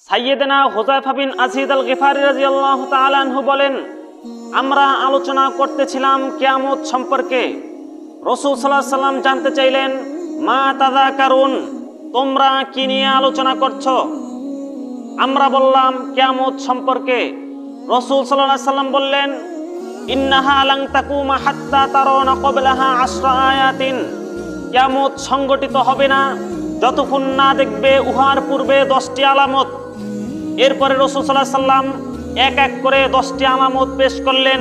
সাইয়েদনা হুযায়ফা বিন আসিদ আল গিফারি রাদিয়াল্লাহু তাআলা আনহু বলেন, আমরা আলোচনা করতেছিলাম কিয়ামত সম্পর্কে। রাসূল সাল্লাল্লাহু আলাইহি সাল্লাম জানতে চাইলেন, মা তাযাকারুন, তোমরা কি নিয়ে আলোচনা করছো? আমরা বললাম কিয়ামত সম্পর্কে। রাসূল সাল্লাল্লাহু আলাইহি সাল্লাম বললেন, ইন্নাহা লান তাকুমা হাত্তা তারাওনা ক্বাবলাহা 10 আয়াতিন, কিয়ামত সংগঠিত হবে না যতক্ষণ না দেখবে উহার পূর্বে 10টি আলামত। এরপরে রাসূল সাল্লাল্লাহু আলাইহি সাল্লাম এক এক করে 10টি আলামত পেশ করলেন।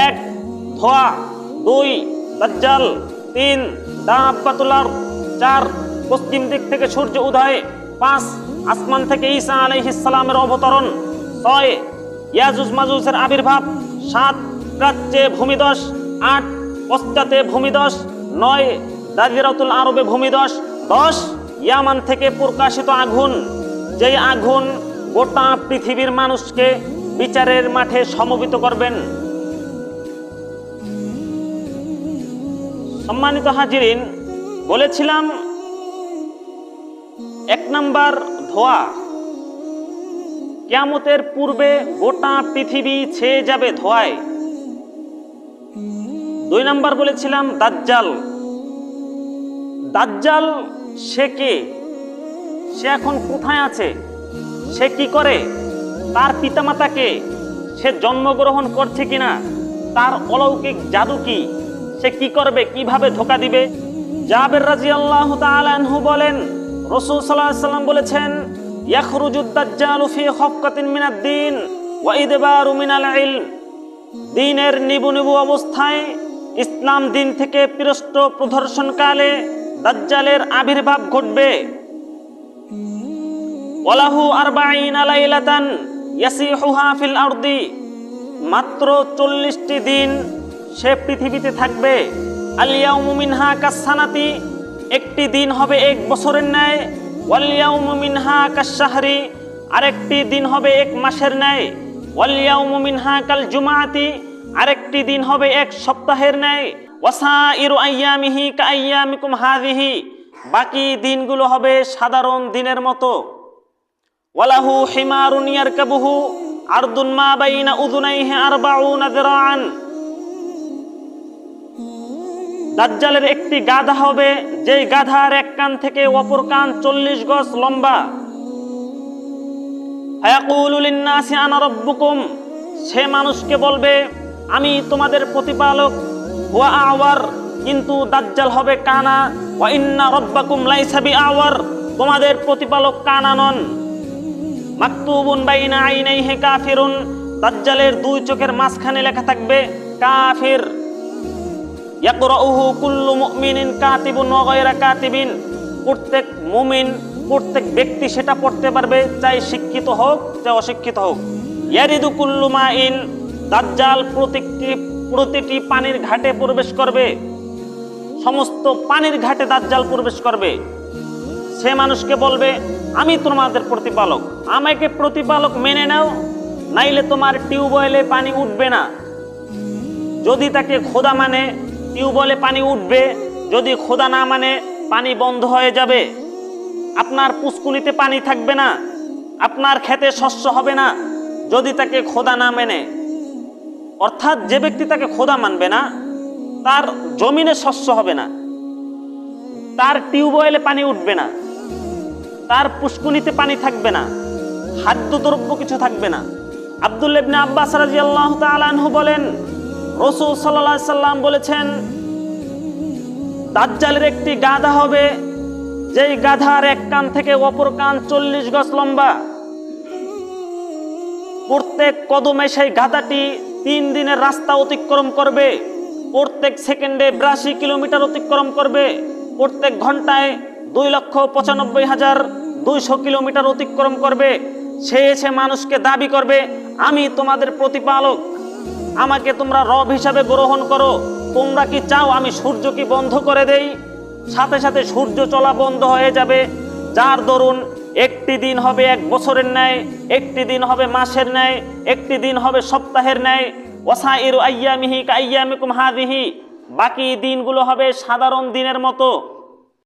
1 ধোঁয়া, 2 দাজ্জাল, 3 দাব্বাতুল আরদ, 4 পশ্চিম দিক থেকে সূর্য উদয়, 5 আসমান থেকে ঈসা আলাইহিস সালামের অবতরণ, 6 ইয়াজুজ মাজুজের আবির্ভাব, 7 প্রাচ্যে ভূমিধস, 8 পশ্চাতে ভূমিধস, 9 জাজিরাতুল আরবে ভূমিধস, 10 ইয়ামান থেকে প্রকাশিত আগুন, যেই আগুন গোটা পৃথিবীর মানুষকে বিচারের মাঠে সমবেত করবেন। সম্মানিত হাজিরিন, বলেছিলাম 1 নাম্বার ধোঁয়া, কিয়ামতের পূর্বে গোটা পৃথিবী ছেয়ে যাবে ধোঁয়ায়। 2 নাম্বার বলেছিলাম দাজ্জাল। দাজ্জাল সে কে? সে এখন কোথায় আছে? সে কি করে? তার পিতামাতাকে? সে জন্মগ্রহণ করছে কিনা? তার অলৌকিক জাদু কি? সে কি করবে? কিভাবে ধোঁকা দিবে? জাবের রাদিয়াল্লাহু তাআলা আনহু বলেন, রাসূল সাল্লাল্লাহু আলাইহি সাল্লাম বলেছেন, ইয়াখরুজুদ দাজ্জালু ফি খাফকাতিন মিনাদ দ্বীন ওয়া ইদবারু মিনাল ইলম, দ্বীনের নিবু নিবু অবস্থায় ইসলাম দিন থেকে পৃষ্ঠ প্রদর্শনকালে দাজ্জালের আবির্ভাব ঘটবে। ওয়ালাহু 40 লাইলাতান ইয়াসিহুহা ফিল আরদি, মাত্র 40টি দিন সে পৃথিবীতে থাকবে। আল ইয়াউমু মিনহা কাসসানাতি, একটি দিন হবে 1 বছরের ন্যায়। ওয়াল ইয়াউমু মিনহা কাশশাহরি, আরেকটি দিন হবে 1 মাসের ন্যায়। ওয়াল ইয়াউমু মিনহা কাল জুমাআতি, আরেকটি দিন হবে 1 সপ্তাহের ন্যায়। ওয়াসাইরু আইয়ামিহি কাআইয়ামিকুম হাযিহি, বাকি দিনগুলো হবে সাধারণ দিনের মতো। ওয়ালাহু হিমারুন ইয়ারকাবুহু আরদুন মা বাইনা উযুনাইহি 40 যিরাআন, দাজ্জালের একটি গাধা হবে, যেই গাধার এক কান থেকে অপর কান 40 গজ লম্বা। ফায়াকুলু লিন-নাসি আনা রাব্বুকুম, সে মানুষকে বলবে, আমি তোমাদের প্রতিপালক। হুয়া আওয়ার, কিন্তু দাজ্জাল হবে কানা। ওয়া ইন্না রাব্বাকুম লাইসা বিআওয়ার, তোমাদের প্রতিপালক কানা নন। মাকতুবুন বাইনা আইনাইহি কাফিরুন, দাজ্জালের 2 চোখের মাঝখানে লেখা থাকবে কাফির। ইয়াকরাউহু কুল্লু মুমিনিন কাতিবুন ওয়া গায়রা কাতিবিন, প্রত্যেক মুমিন, প্রত্যেক ব্যক্তি সেটা পড়তে পারবে, চাই শিক্ষিত হোক চাই অশিক্ষিত হোক। ইয়ারিদু কুল্লু মাইন, দাজ্জাল প্রতিটি পানির ঘাটে প্রবেশ করবে, সমস্ত পানির ঘাটে দাজ্জাল প্রবেশ করবে। সে মানুষকে বলবে, আমি তোমাদের প্রতিপালক, আমাকে প্রতিপালক মেনে নাও, নাইলে তোমার টিউবওয়েলে পানি উঠবে না। যদি তাকে খোদা মানে টিউবওয়েলে পানি উঠবে, যদি খোদা না মানে পানি বন্ধ হয়ে যাবে। আপনার পুষ্কুনিতে পানি থাকবে না, আপনার খেতে শস্য হবে না যদি তাকে খোদা না মেনে। অর্থাৎ যে ব্যক্তি তাকে খোদা মানবে না, তার জমিনে শস্য হবে না, তার টিউবওয়েলে পানি উঠবে না, তার পুষ্কুনিতে পানি থাকবে না, খাদ্যদ্রব্য কিছু থাকবে না। আব্দুল্লাহ ইবনে আব্বাস রাদিয়াল্লাহু তাআলা আনহু বলেন, রাসূল সাল্লাল্লাহু আলাইহি সাল্লাম বলেছেন, দাজ্জালের একটি গাধা হবে, যেই গাধার এক কান থেকে অপর কান 40 গজ লম্বা। প্রত্যেক কদমে সেই গাধাটি 3 দিনের রাস্তা অতিক্রম করবে, প্রত্যেক সেকেন্ডে 82 কিলোমিটার অতিক্রম করবে, প্রত্যেক ঘন্টায় 2,95,200 কিলোমিটার অতিক্রম করবে। সে এসে মানুষকে দাবি করবে, আমি তোমাদের প্রতিপালক, আমাকে তোমরা রব হিসাবে গ্রহণ করো। তোমরা কি চাও আমি সূর্য কি বন্ধ করে দেই? সাথে সাথে সূর্য চলা বন্ধ হয়ে যাবে, যার দরুন একটি দিন হবে 1 বছরের ন্যায়, একটি দিন হবে মাসের ন্যায়, একটি দিন হবে সপ্তাহের ন্যায়। ওয়াসাইরু আইয়ামিহি কাআইয়ামিকুম হাযিহি, বাকি দিনগুলো হবে সাধারণ দিনের মতো।